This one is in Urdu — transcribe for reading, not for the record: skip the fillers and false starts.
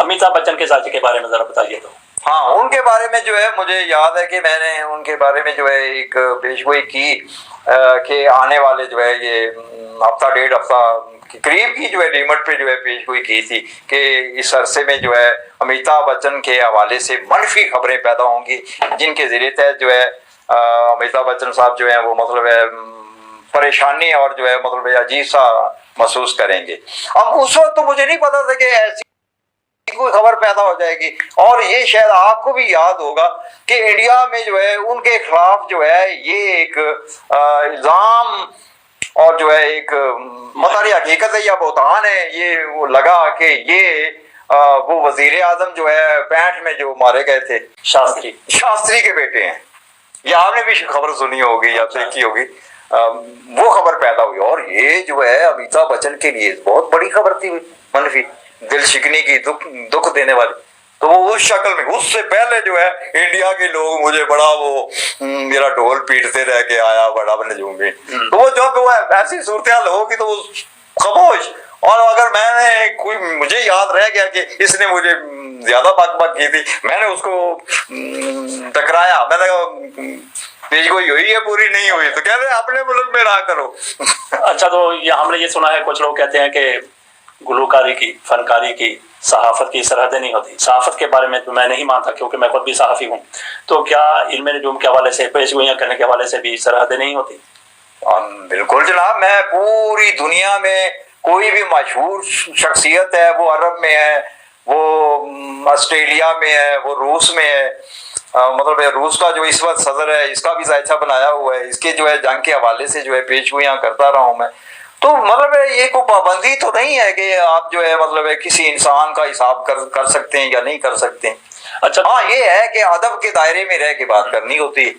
امیتابھ بچن کے ذاتی کے بارے میں ذرا بتائیے تو۔ ہاں، ان کے بارے میں جو ہے مجھے یاد ہے کہ میں نے ان کے بارے میں جو ہے ایک پیشگوئی کی کہ آنے والے جو ہے یہ ہفتہ ڈیڑھ ہفتہ کے قریب کی جو ہے ڈیمٹ پہ جو ہے پیشگوئی کی تھی کہ اس عرصے میں جو ہے امیتابھ بچن کے حوالے سے منفی خبریں پیدا ہوں گی، جن کے ذریعے تحت جو ہے امیتابھ بچن صاحب جو ہیں وہ مطلب ہے پریشانی اور جو ہے مطلب عجیب سا محسوس کریں گے۔ اب اس وقت تو مجھے نہیں پتا تھا کہ ایسی کوئی خبر پیدا ہو جائے گی، اور یہ شاید آپ کو بھی یاد ہوگا کہ انڈیا میں جو ہے ان کے خلاف جو ہے یہ ایک الزام اور جو ہے ایک مطلع حقیقت ہے یا بہتان ہے، یہ وہ لگا کہ یہ وہ وزیر اعظم جو ہے 65 میں جو مارے گئے تھے شاستری کے بیٹے ہیں، یہ آپ نے بھی خبر سنی ہوگی یا دیکھی ہوگی، وہ خبر پیدا ہوئی، اور یہ جو ہے امیتابھ بچن کے لیے بہت بڑی خبر تھی، منفی دل شکنی کی، دکھ دینے والی۔ تو وہ اس شکل میں، اس سے پہلے جو ہے انڈیا کے لوگ مجھے بڑا وہ میرا ڈھول پیٹتے رہ کے آیا بڑا نجوم بھی، تو وہ جب وہ ایسی صورتحال ہوگی تو وہ خاموش، اور اگر میں نے کوئی مجھے یاد رہ گیا کہ اس نے مجھے زیادہ بک کی تھی، میں نے اس کو ٹکرایا، میں نے کہا پیشگوئی ہوئی ہے پوری نہیں ہوئی، تو کہتے ہیں اپنے ملک میں رہا کرو۔ اچھا، تو یہ ہم نے یہ سنا ہے کچھ لوگ کہتے ہیں کہ گلوکاری کی، فنکاری کی، صحافت کی سرحدیں نہیں ہوتی۔ صحافت کے بارے میں تو میں نہیں مانتا کیونکہ میں خود بھی صحافی ہوں، تو کیا علم نجوم کے حوالے سے، پیشگوئیاں کرنے کے حوالے سے بھی سرحدیں نہیں ہوتی؟ بالکل جناب، میں پوری دنیا میں کوئی بھی مشہور شخصیت ہے، وہ عرب میں ہے، وہ آسٹریلیا میں ہے، وہ روس میں ہے، مطلب روس کا جو اس وقت صدر ہے اس کا بھی ذائچہ بنایا ہوا ہے، اس کے جو ہے جنگ کے حوالے سے جو ہے پیشگوئیاں کرتا رہا ہوں میں، تو مطلب یہ کوئی پابندی تو نہیں ہے کہ آپ جو ہے مطلب کسی انسان کا حساب کر سکتے ہیں یا نہیں کر سکتے ہیں۔ اچھا، ہاں یہ ہے کہ ادب کے دائرے میں رہ کے بات کرنی ہوتی ہے۔